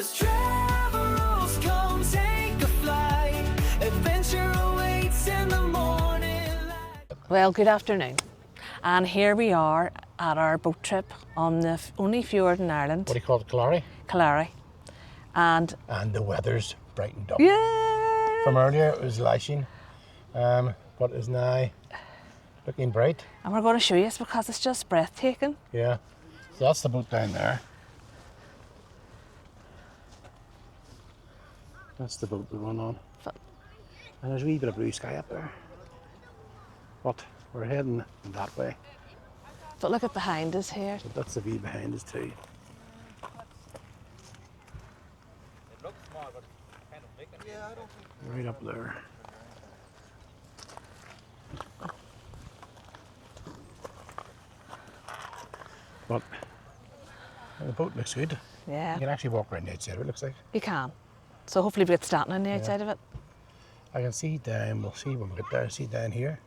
stars, travel rules, come take a flight. Adventure awaits in the morning light. Well, good afternoon. And here we are at our boat trip on the only fjord in Ireland. What do you call it, Killary? Killary. And the weather's brightened up. yeah! From earlier it was lashing, but is now looking bright. And we're going to show you, because it's just breathtaking. Yeah. So that's the boat down there. That's the boat we run on. And there's a wee bit of blue sky up there. But we're heading that way. But look at behind us here. So that's the view behind us too. Right up there. But the boat looks good. Yeah. You can actually walk around the outside of it, looks like. You can. So hopefully we get standing on the outside of it. I can see down, we'll see when we get there, see down here.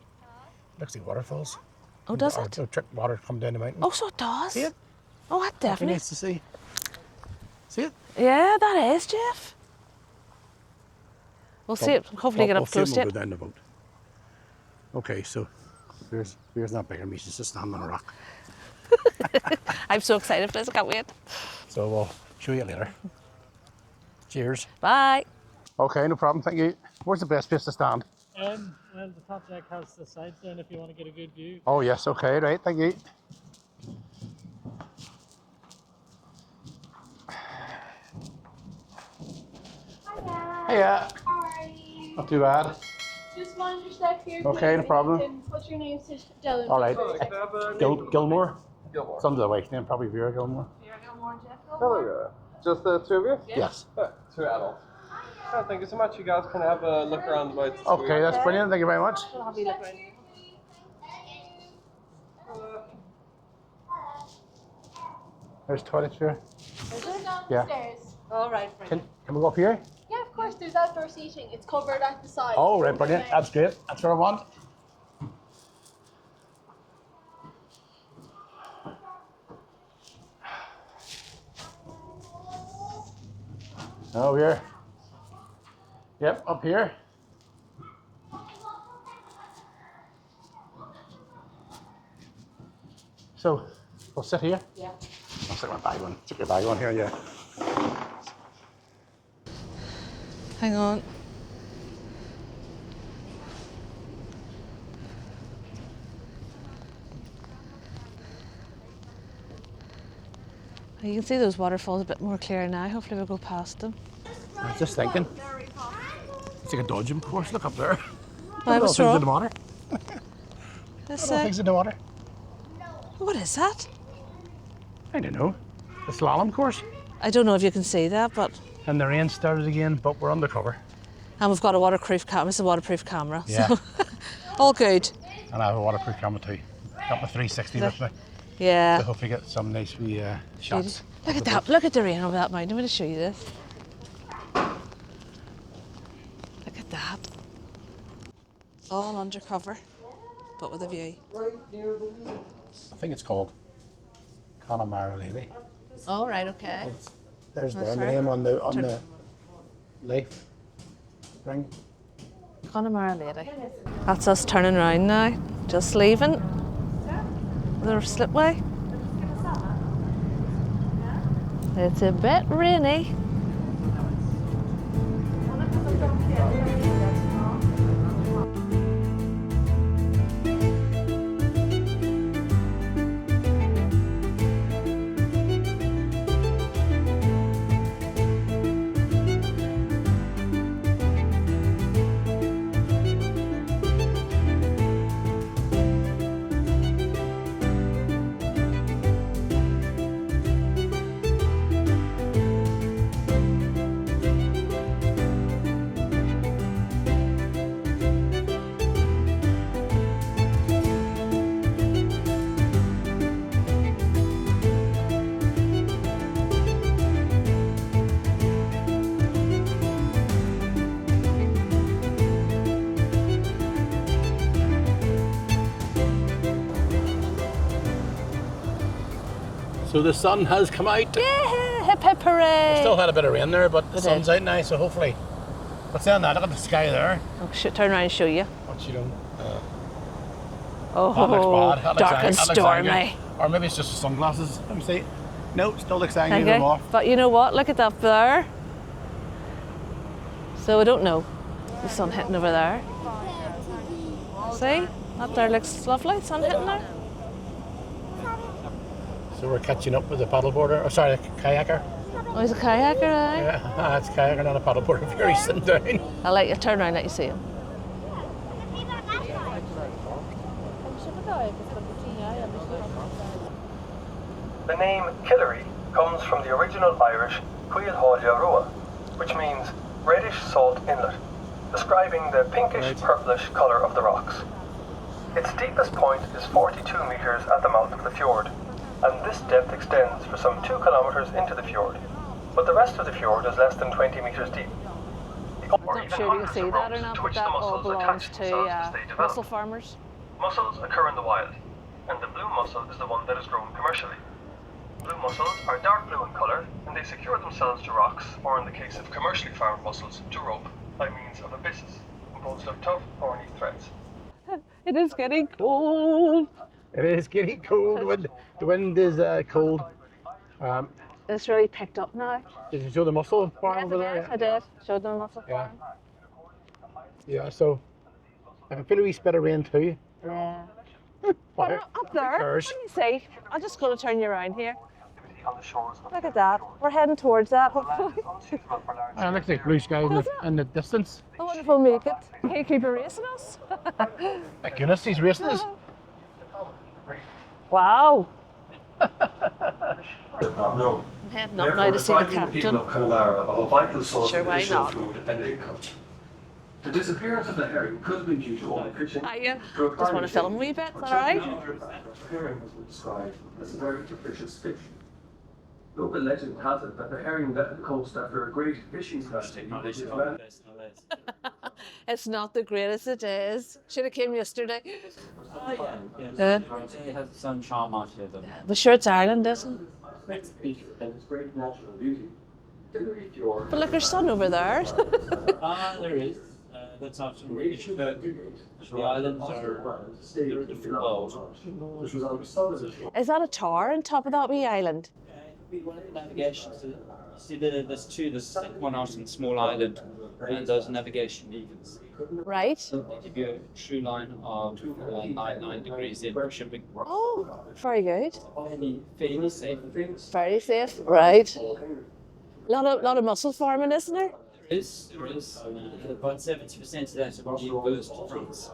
Looks like waterfalls. Oh, does Or it? trick water come down the mountain. Oh, so it does? See it? Oh, that That'd be definitely. nice to see. See it? Yeah, that is, Jeff. We'll see it. Hopefully get up close to We'll it. go down the boat. Okay, so here's not bigger. He's just standing on a rock. I'm so excited for this, I can't wait. So we'll show you later. Cheers. Bye. Okay, no problem. Thank you. Where's the best place to stand? Well, the top deck has the sides down if you want to get a good view. Oh yes. Okay. Right. Thank you. Hiya. How are you? Not too bad. Just mind your step here. Okay, please. no problem. You can put your name to Dylan. All right. Gilmore. Gilmore. Sounds that way. Name probably Vera Gilmore. Here, I got more Jeff. Hello, just the two of you? Yes. Yeah, two adults. Oh, thank you so much. You guys can have a look around the boat. Okay, that's brilliant. Thank you very much. We'll have you look around. There's toilets here. Is it down Yeah. the stairs? All right, Can brilliant. we go up here? Yeah, of course. There's outdoor seating. It's covered at the side. Oh, right, brilliant. That's great. That's what I want. Oh, here. Yep, up here. So, we'll sit here. Yeah. I'll stick my bag on. Stick your bag on here, yeah. Hang on. You can see those waterfalls a bit more clear now. Hopefully we'll go past them. I was just thinking. It's like a dodging course. Look up there. I was Things in wrong. the water. This, Things in the water. what is that? I don't know. The slalom course. I don't know if you can see that, but And the rain started again, but we're undercover. and we've got a waterproof camera. It's a waterproof camera. Yeah. So all good. And I have a waterproof camera too. Got my 360 with me. Yeah. To hopefully get some nice wee shots. Look at that. Look at the rain over that mountain. I'm going to show you this. Look at that. All undercover, but with a view. I think it's called Connemara Lady. All right. Okay. There's That's their right. name on the leaf ring. Connemara Lady. That's us turning around now. Just leaving the slipway. It's a bit rainy. So the sun has come out. Yeah! Hip hip hooray! Still had a bit of rain there, but the It sun's did. out now, so hopefully. But saying that, look at the sky there. Turn around and show you. What you doing? Oh, That looks bad. That dark looks and that looks stormy. angry. Or maybe it's just the sunglasses. Let me see. No, still looks angry. Okay. Them off. But you know what? Look at that there. So I don't know. The sun hitting over there. See? That there looks lovely. Sun hitting there. So we're catching up with the paddleboarder. Oh, sorry, the kayaker. Oh, he's a kayaker, eh? Yeah, it's kayaker, not a paddleboarder. Very sitting down. I'll let you turn around and let you see him. The name Killary comes from the original Irish Cuil Háile Rua, which means reddish salt inlet, describing the pinkish purplish colour of the rocks. Its deepest point is 42 metres at the mouth of the fjord, and this depth extends for some 2 kilometres into the fjord, but the rest of the fjord is less than 20 metres deep. Not sure you can see that or not, but that all belongs to mussel farmers. Mussels occur in the wild, and the blue mussel is the one that is grown commercially. Blue mussels are dark blue in colour, and they secure themselves to rocks, or in the case of commercially farmed mussels, to rope, by means of abysses, composed of tough, thorny threads. It is getting cold. It is getting cold. The wind is cold. It's really picked up now. Did you show the mussel farm over there? Yes, I did. Showed them mussel Yeah. farm. Yeah, so I can feel a wee spit of rain too. Yeah. Wow. Up there, cares? what do you see? I'm just going to turn you around here. On the shores of Look at that. We're heading towards that, hopefully. unsuitable for large And it looks like blue skies in the distance. I wonder if we'll make it. Can you keep racing us? Thank goodness he's racing us. Wow. No. I'm heading up now to see the captain. People of Connemara of a vital source Sure, of why additional not? food and income. The disappearance of the herring could have been due to overfishing. Hiya. Just want to film a wee bit, is that alright? The herring has been described as a very capricious fish. Local legend has it that the herring left the coast after a great fishing festival. It's not the greatest it is. Should have came yesterday. It has some charm out of them. But sure it's Ireland, isn't it? Next feature and its great natural beauty. Killary Fjord. But look, there's sun over there. There is. That's not an issue. The islands they're a different world. Is that a tower on top of that wee island? We wanted navigation. So you see, there's two. There's one out on a small island, and there's navigation beacons. Right. They give you a true line of 9 degrees in for shipping. Oh, very good. Fairly safe. Very safe. Right. Lot of mussel farming, isn't there? There is. About 70% of that goes to France.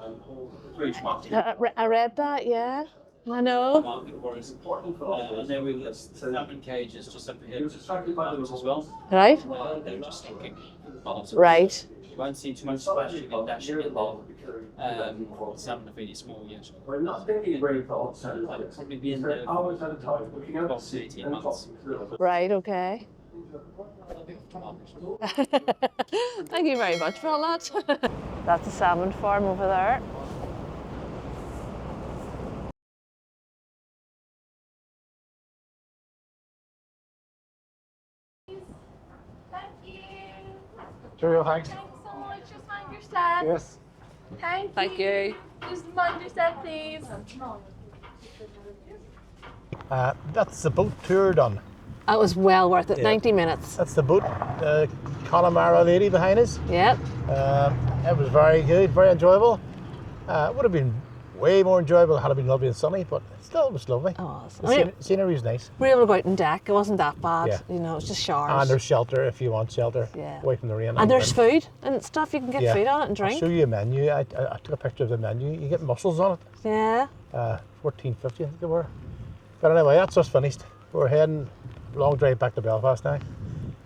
Huge market. I read that, yeah. I know. Market for us. And then we list salmon cages just up here as well. Right. They're just looking. Right. You won't see too much splashing and dashing in there. Salmon are really small yet. We're not thinking very thoughts. They'll probably be in there Hours at a time, looking out to 12 to sea 18 and months. Right, okay. Thank you very much for all that. That's a salmon farm over there. Thank you. Cheerio, thanks. Thanks so much. Just mind your step. Yes. Thank you. Just mind your step, please. That's the boat tour done. That was well worth it. Yeah. 90 minutes. That's the boat, Connemara lady behind us. Yep. It was very good, very enjoyable. It would have been way more enjoyable had it been lovely and sunny, but still it was lovely. Oh, The scenery was nice. we were able to go out on deck. It wasn't that bad. Yeah. You know, it's just showers. And there's shelter if you want shelter, Yeah. away from the rain. And there's food and stuff. You can get Yeah. food on it and I'll drink. show you a menu. I took a picture of the menu. You get mussels on it. Yeah. $14.50 I think they were. But anyway, that's us finished. We're heading long drive back to Belfast now.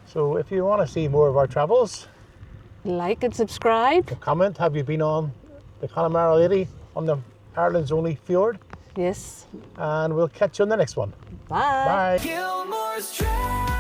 So if you want to see more of our travels, Like and subscribe. comment, have you been on the Connemara lady on the Ireland's only fjord? Yes. And we'll catch you on the next one. Bye. Bye. Gilmore's Trail.